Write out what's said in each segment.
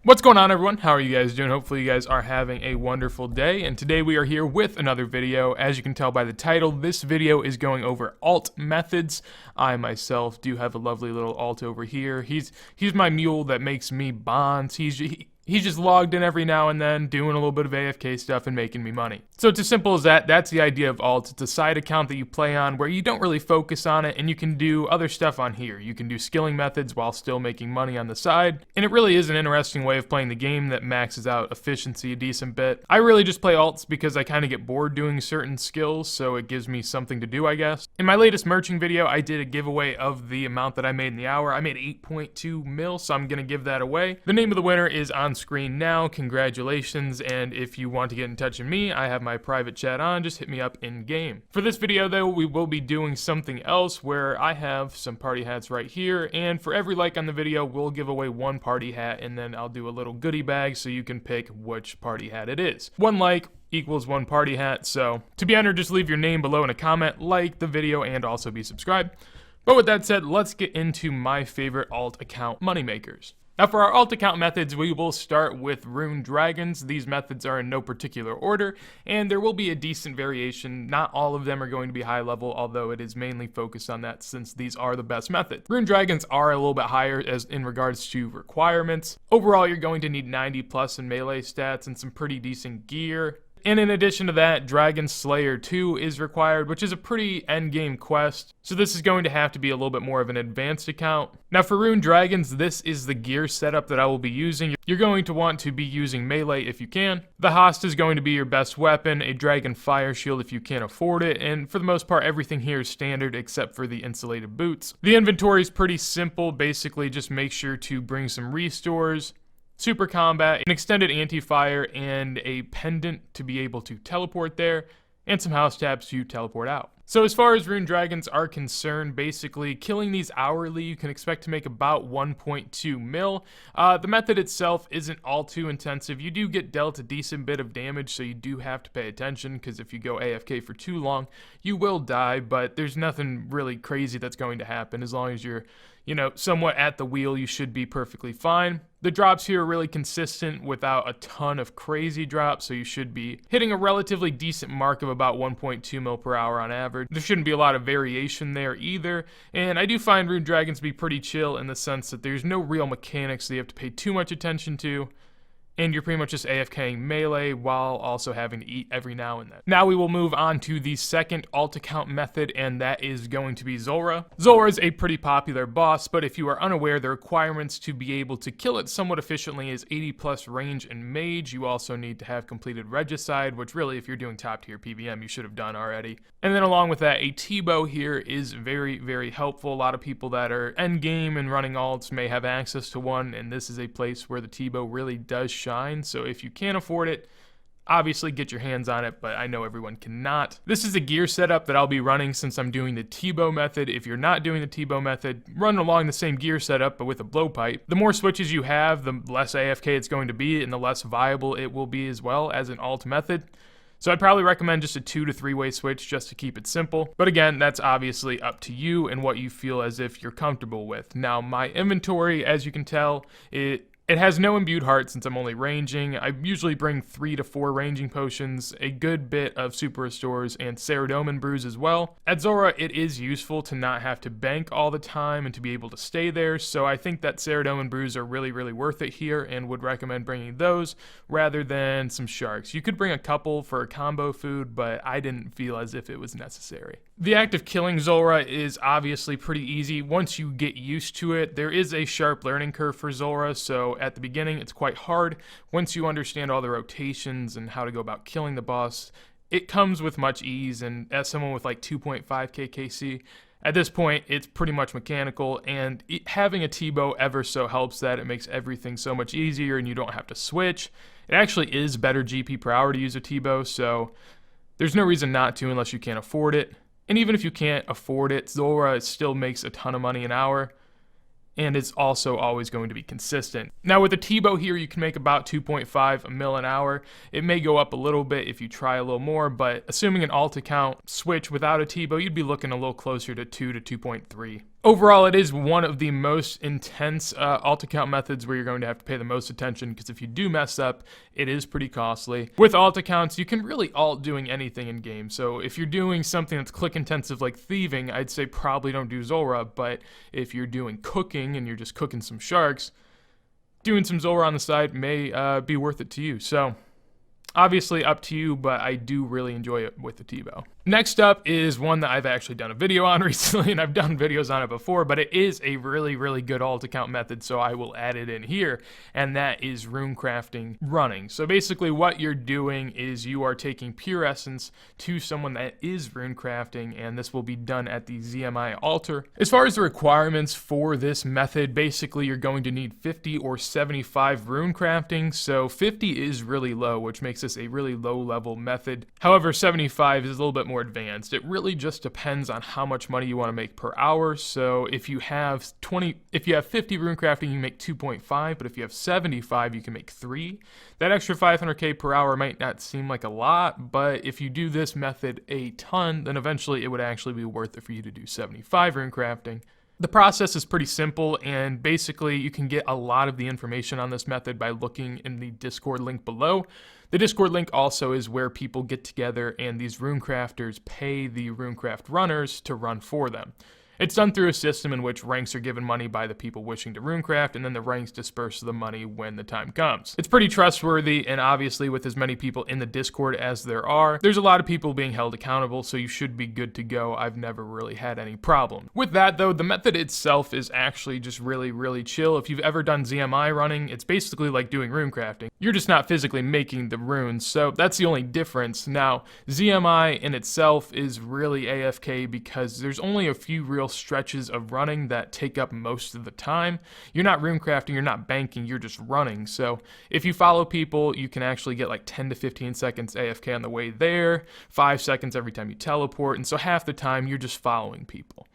What's going on, everyone? How are you guys doing? Hopefully you guys are having a wonderful day, and today we are here with another video. As you can tell by the title, this video is going over alt methods. I myself do have a lovely little alt over here. He's my mule that makes me bonds. He's just logged in every now and then, doing a little bit of AFK stuff and making me money. So it's as simple as that. That's the idea of alt. It's a side account that you play on where you don't really focus on it, and you can do other stuff on here. You can do skilling methods while still making money on the side, and it really is an interesting way of playing the game that maxes out efficiency a decent bit. I really just play alts because I kind of get bored doing certain skills, so it gives me something to do, I guess. In my latest merching video, I did a giveaway of the amount that I made in the hour. I made 8.2 mil, so I'm going to give that away. The name of the winner is on screen now. Congratulations, and if you want to get in touch with me, I have my private chat on. Just hit me up in game. For this video though, we will be doing something else where I have some party hats right here, and for every like on the video, we'll give away one party hat, and then I'll do a little goodie bag so you can pick which party hat it is. One like equals one party hat, so to be entered, just leave your name below in a comment, like the video, and also be subscribed. But with that said, let's get into my favorite alt account moneymakers. Now for our alt account methods, we will start with rune dragons. These methods are in no particular order, and there will be a decent variation. Not all of them are going to be high level, although it is mainly focused on that since these are the best methods. Rune dragons are a little bit higher as in regards to requirements. Overall, you're going to need 90 plus in melee stats and some pretty decent gear. And in addition to that, Dragon Slayer 2 is required, which is a pretty endgame quest, so this is going to have to be a little bit more of an advanced account. Now for Rune Dragons, this is the gear setup that I will be using. You're going to want to be using melee if you can. The Host is going to be your best weapon, a Dragon Fire Shield if you can afford it, and for the most part everything here is standard except for the insulated boots. The inventory is pretty simple, basically just make sure to bring some restores, super combat, an extended anti-fire, and a pendant to be able to teleport there, and some house tabs to teleport out. So as far as rune dragons are concerned, basically killing these hourly, you can expect to make about 1.2 mil. The method itself isn't all too intensive. You do get dealt a decent bit of damage, so you do have to pay attention, because if you go AFK for too long, you will die, but there's nothing really crazy that's going to happen. As long as you're, somewhat at the wheel, you should be perfectly fine. The drops here are really consistent without a ton of crazy drops, so you should be hitting a relatively decent mark of about 1.2 mil per hour on average. There shouldn't be a lot of variation there either, and I do find rune dragons to be pretty chill in the sense that there's no real mechanics that you have to pay too much attention to, and you're pretty much just AFKing melee while also having to eat every now and then. Now we will move on to the second alt account method, and that is going to be Zulrah. Zulrah is a pretty popular boss, but if you are unaware, the requirements to be able to kill it somewhat efficiently is 80 plus range and mage. You also need to have completed regicide, which really, if you're doing top tier PVM, you should have done already. And then along with that, a TBOW here is very, very helpful. A lot of people that are end game and running alts may have access to one, and this is a place where the TBOW really does shine. So if you can't afford it, obviously get your hands on it, but I know everyone cannot. This is a gear setup that I'll be running since I'm doing the TBOW method. If you're not doing the TBOW method, run along the same gear setup but with a blowpipe. The more switches you have, the less AFK it's going to be and the less viable it will be as well as an alt method. So I'd probably recommend just a 2 to 3 way switch just to keep it simple. But again, that's obviously up to you and what you feel as if you're comfortable with. Now my inventory, as you can tell, it has no imbued heart since I'm only ranging. I usually bring 3 to 4 ranging potions, a good bit of super restores, and Ceridoman brews as well. At Zulrah, it is useful to not have to bank all the time and to be able to stay there, so I think that Ceridoman brews are really, really worth it here and would recommend bringing those rather than some sharks. You could bring a couple for a combo food, but I didn't feel as if it was necessary. The act of killing Zulrah is obviously pretty easy. Once you get used to it, there is a sharp learning curve for Zulrah, so at the beginning it's quite hard. Once you understand all the rotations and how to go about killing the boss, it comes with much ease, and as someone with like 2.5k KC, at this point it's pretty much mechanical, and having a TBOW ever so helps that. It makes everything so much easier and you don't have to switch. It actually is better GP per hour to use a TBOW, so there's no reason not to unless you can't afford it. And even if you can't afford it, Zulrah still makes a ton of money an hour. and it's also always going to be consistent. Now with the TBOW here, you can make about 2.5 mil an hour. It may go up a little bit if you try a little more, but assuming an alt account switch without a TBOW, you'd be looking a little closer to 2 to 2.3. Overall, it is one of the most intense alt account methods where you're going to have to pay the most attention, because if you do mess up, it is pretty costly. With alt accounts, you can really alt doing anything in game. So if you're doing something that's click intensive like thieving, I'd say probably don't do zulrah, but if you're doing cooking and you're just cooking some sharks, doing some zulrah on the side may be worth it to you. So obviously up to you, but I do really enjoy it with the TBOW. Next up is one that I've actually done a video on recently, and I've done videos on it before, but it is a really, really good alt account method, so I will add it in here, and that is rune crafting running. So basically what you're doing is you are taking pure essence to someone that is rune crafting, and this will be done at the ZMI altar. As far as the requirements for this method, basically you're going to need 50 or 75 rune crafting, so 50 is really low, which makes this a really low level method. However, 75 is a little bit more advanced. It really just depends on how much money you want to make per hour. So if you have 50 rune crafting, you make 2.5, but if you have 75, you can make 3. That extra 500k per hour might not seem like a lot, but if you do this method a ton, then eventually it would actually be worth it for you to do 75 rune crafting. The process is pretty simple, and basically you can get a lot of the information on this method by looking in the Discord link below. The Discord link also is where people get together and these rune crafters pay the runecraft runners to run for them. It's done through a system in which ranks are given money by the people wishing to runecraft, and then the ranks disperse the money when the time comes. It's pretty trustworthy, and obviously with as many people in the Discord as there are, there's a lot of people being held accountable, so you should be good to go. I've never really had any problem. With that though, the method itself is actually just really, really chill. If you've ever done ZMI running, it's basically like doing runecrafting. You're just not physically making the runes, so that's the only difference. Now, ZMI in itself is really AFK because there's only a few real stretches of running that take up most of the time. You're not runecrafting, you're not banking, you're just running. So if you follow people, you can actually get like 10 to 15 seconds AFK on the way there, 5 seconds every time you teleport, and so half the time you're just following people.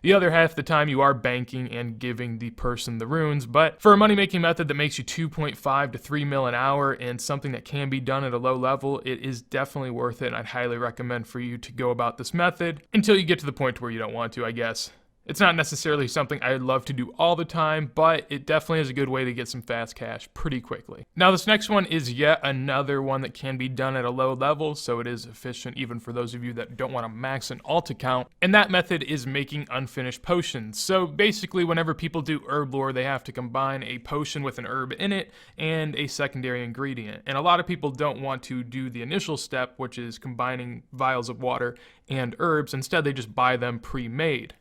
The other half of the time you are banking and giving the person the runes, but for a money-making method that makes you 2.5 to 3 mil an hour and something that can be done at a low level, it is definitely worth it, and I'd highly recommend for you to go about this method until you get to the point where you don't want to, I guess. It's not necessarily something I'd love to do all the time, but it definitely is a good way to get some fast cash pretty quickly. Now this next one is yet another one that can be done at a low level, so it is efficient even for those of you that don't want to max an alt account, and that method is making unfinished potions. So basically whenever people do herb lore, they have to combine a potion with an herb in it and a secondary ingredient, and a lot of people don't want to do the initial step, which is combining vials of water and herbs. Instead they just buy them pre-made.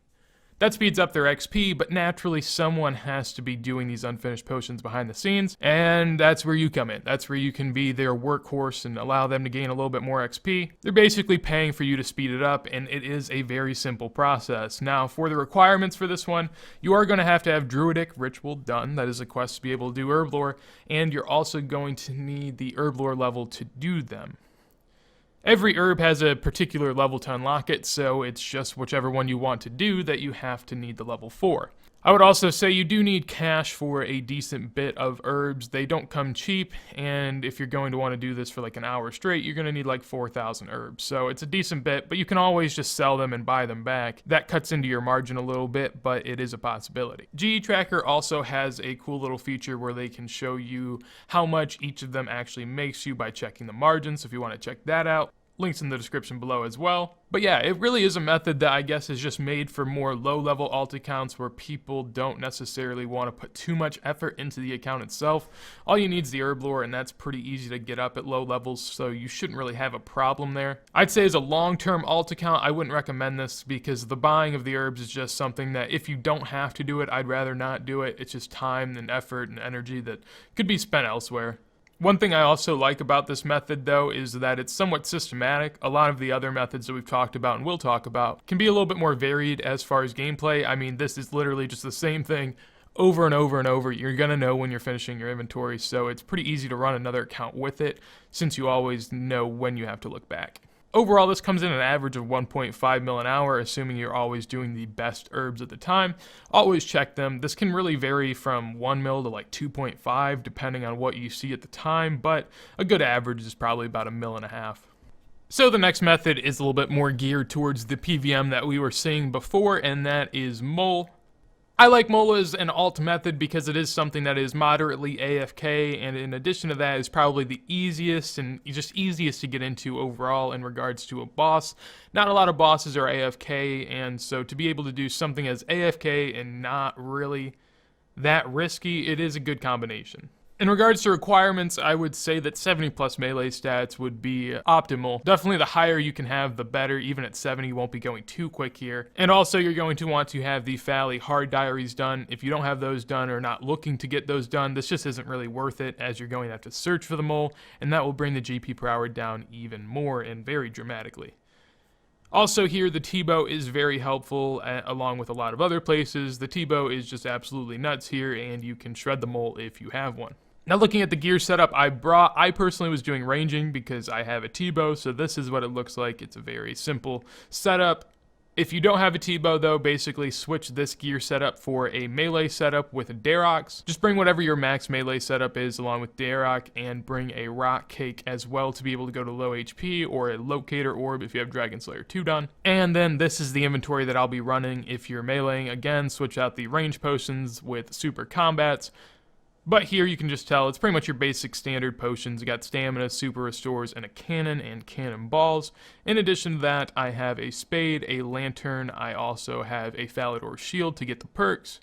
That speeds up their XP, but naturally someone has to be doing these unfinished potions behind the scenes, and that's where you come in. That's where you can be their workhorse and allow them to gain a little bit more XP. They're basically paying for you to speed it up, and it is a very simple process. Now, for the requirements for this one, you are going to have Druidic Ritual done. That is a quest to be able to do herb lore, and you're also going to need the herb lore level to do them. Every herb has a particular level to unlock it, so it's just whichever one you want to do that you have to need the level for. I would also say you do need cash for a decent bit of herbs. They don't come cheap, and if you're going to want to do this for like an hour straight, you're going to need like 4,000 herbs. So it's a decent bit, but you can always just sell them and buy them back. That cuts into your margin a little bit, but it is a possibility. GE Tracker also has a cool little feature where they can show you how much each of them actually makes you by checking the margin, so if you want to check that out, links in the description below as well. But yeah, it really is a method that I guess is just made for more low-level alt accounts where people don't necessarily want to put too much effort into the account itself. All you need is the herb lore, and that's pretty easy to get up at low levels, so you shouldn't really have a problem there. I'd say as a long-term alt account, I wouldn't recommend this because the buying of the herbs is just something that if you don't have to do it, I'd rather not do it. It's just time and effort and energy that could be spent elsewhere. One thing I also like about this method though is that it's somewhat systematic. A lot of the other methods that we've talked about and will talk about can be a little bit more varied as far as gameplay. I mean, this is literally just the same thing over and over and over. You're gonna know when you're finishing your inventory, so it's pretty easy to run another account with it since you always know when you have to look back. Overall, this comes in an average of 1.5 mil an hour, assuming you're always doing the best herbs at the time. Always check them. This can really vary from 1 mil to like 2.5, depending on what you see at the time, but a good average is probably about 1.5 mil. So the next method is a little bit more geared towards the PVM that we were seeing before, and that is mole. I like mole as an alt method because it is something that is moderately AFK, and in addition to that is probably the easiest and just easiest to get into overall in regards to a boss. Not a lot of bosses are AFK, and so to be able to do something as AFK and not really that risky, it is a good combination. In regards to requirements, I would say that 70 plus melee stats would be optimal. Definitely the higher you can have, the better. Even at 70, you won't be going too quick here. And also, you're going to want to have the FALLY hard diaries done. If you don't have those done or not looking to get those done, this just isn't really worth it, as you're going to have to search for the mole, and that will bring the GP per hour down even more and very dramatically. Also here, the TBOW is very helpful, along with a lot of other places. The TBOW is just absolutely nuts here, and you can shred the mole if you have one. Now looking at the gear setup I personally was doing ranging because I have a TBOW, so this is what it looks like. It's a very simple setup. If you don't have a TBOW though, basically switch this gear setup for a melee setup with a Darrock's. Just bring whatever your max melee setup is along with Darrock, and bring a rock cake as well to be able to go to low HP, or a locator orb if you have Dragon Slayer 2 done. And then this is the inventory that I'll be running if you're meleeing. Again, switch out the range potions with super combats. But here you can just tell it's pretty much your basic standard potions. You got stamina, super restores, and a cannon and cannonballs. In addition to that, I have a spade, a lantern. I also have a Falador shield to get the perks,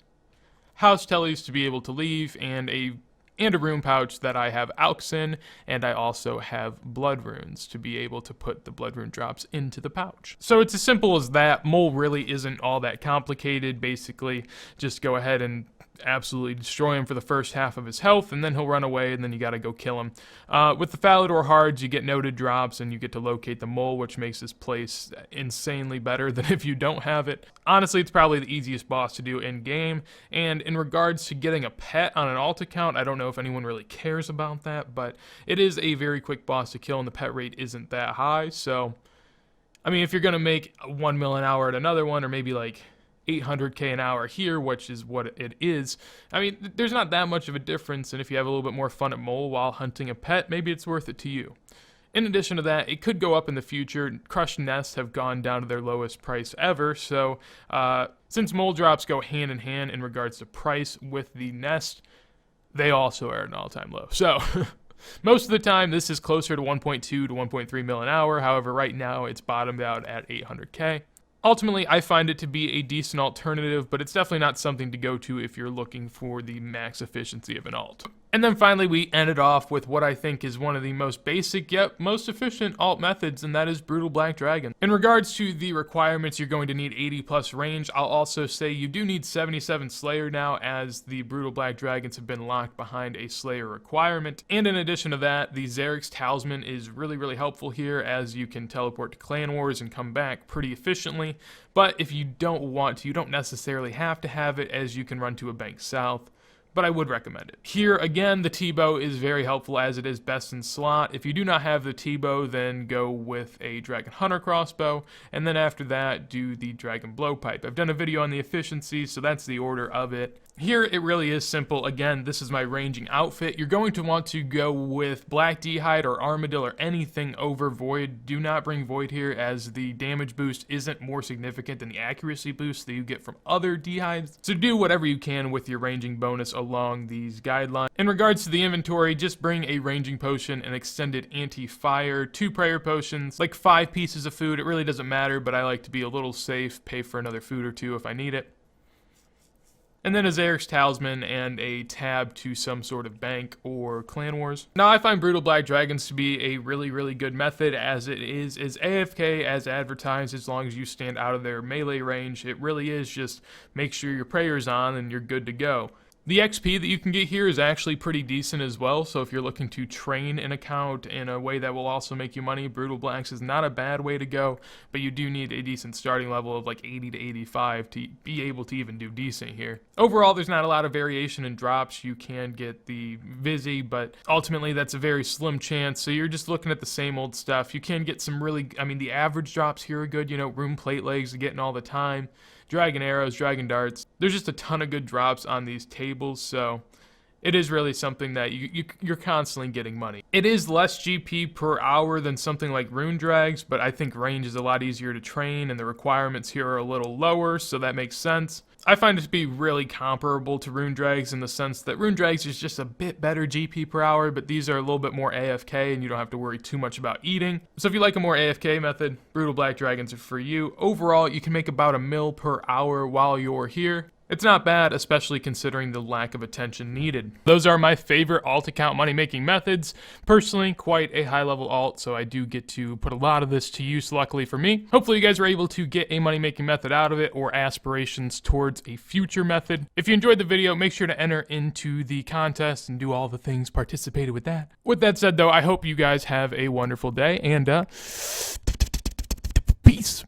house tellies to be able to leave, and a rune pouch that I have alks in, and I also have blood runes to be able to put the blood rune drops into the pouch. So it's as simple as that. Mole really isn't all that complicated. Basically, just go ahead and absolutely destroy him for the first half of his health, and then he'll run away, and then you gotta go kill him. With the Falador hards, you get noted drops, and you get to locate the mole, which makes this place insanely better than if you don't have it. Honestly, it's probably the easiest boss to do in-game, and in regards to getting a pet on an alt account, I don't know if anyone really cares about that, but it is a very quick boss to kill, and the pet rate isn't that high, so I mean, if you're gonna make 1 mil an hour at another one, or maybe like 800k an hour here, which is what it is, I mean, there's not that much of a difference, and if you have a little bit more fun at mole while hunting a pet, maybe it's worth it to you. In addition to that, it could go up in the future. Crushed nests have gone down to their lowest price ever, so since mole drops go hand in hand in regards to price with the nest, they also are at an all-time low. So most of the time, this is closer to 1.2 to 1.3 mil an hour. However, right now, it's bottomed out at 800k. Ultimately, I find it to be a decent alternative, but it's definitely not something to go to if you're looking for the max efficiency of an alt. And then finally, we ended off with what I think is one of the most basic yet most efficient alt methods, and that is Brutal Black Dragon. In regards to the requirements, you're going to need 80 plus range. I'll also say you do need 77 Slayer now, as the Brutal Black Dragons have been locked behind a Slayer requirement. And in addition to that, the XERIC'S Talisman is really helpful here, as you can teleport to Clan Wars and come back pretty efficiently. But if you don't want to, you don't necessarily have to have it, as you can run to a bank south, but I would recommend it. Here, again, the TBOW is very helpful, as it is best in slot. If you do not have the TBOW, then go with a Dragon Hunter crossbow, and then after that, do the Dragon Blowpipe. I've done a video on the efficiency, so that's the order of it. Here, it really is simple. Again, this is my ranging outfit. You're going to want to go with Black D'hide or Armadillo or anything over Void. Do not bring Void here, as the damage boost isn't more significant than the accuracy boost that you get from other D'hides. So do whatever you can with your ranging bonus along these guidelines. In regards to the inventory, just bring a ranging potion, an extended anti-fire, 2 prayer potions, like 5 pieces of food. It really doesn't matter, but I like to be a little safe, pay for another food or 2 if I need it. And then a XERIC'S Talisman and a tab to some sort of bank or Clan Wars. Now, I find Brutal Black Dragons to be a really good method, as it is AFK as advertised, as long as you stand out of their melee range. It really is just make sure your prayer's on and you're good to go. The XP that you can get here is actually pretty decent as well, so if you're looking to train an account in a way that will also make you money, Brutal Blacks is not a bad way to go, but you do need a decent starting level of like 80 to 85 to be able to even do decent here. Overall, there's not a lot of variation in drops. You can get the Vizzy, but ultimately that's a very slim chance, so you're just looking at the same old stuff. You can get some really, I mean, the average drops here are good, you know, Rune Plate Legs are getting all the time. Dragon Arrows, Dragon Darts. There's just a ton of good drops on these tables, so it is really something that you're constantly getting money. It is less GP per hour than something like Rune Drags, but I think range is a lot easier to train, and the requirements here are a little lower, so that makes sense. I find it to be really comparable to Rune Drags in the sense that Rune Drags is just a bit better GP per hour, but these are a little bit more AFK and you don't have to worry too much about eating. So if you like a more AFK method, Brutal Black Dragons are for you. Overall, you can make about $1 mil per hour while you're here. It's not bad, especially considering the lack of attention needed. Those are my favorite alt account money making methods. Personally, quite a high level alt, so I do get to put a lot of this to use, luckily for me. Hopefully you guys are able to get a money making method out of it or aspirations towards a future method. If you enjoyed the video, make sure to enter into the contest and do all the things participated with that. With that said though, I hope you guys have a wonderful day and peace.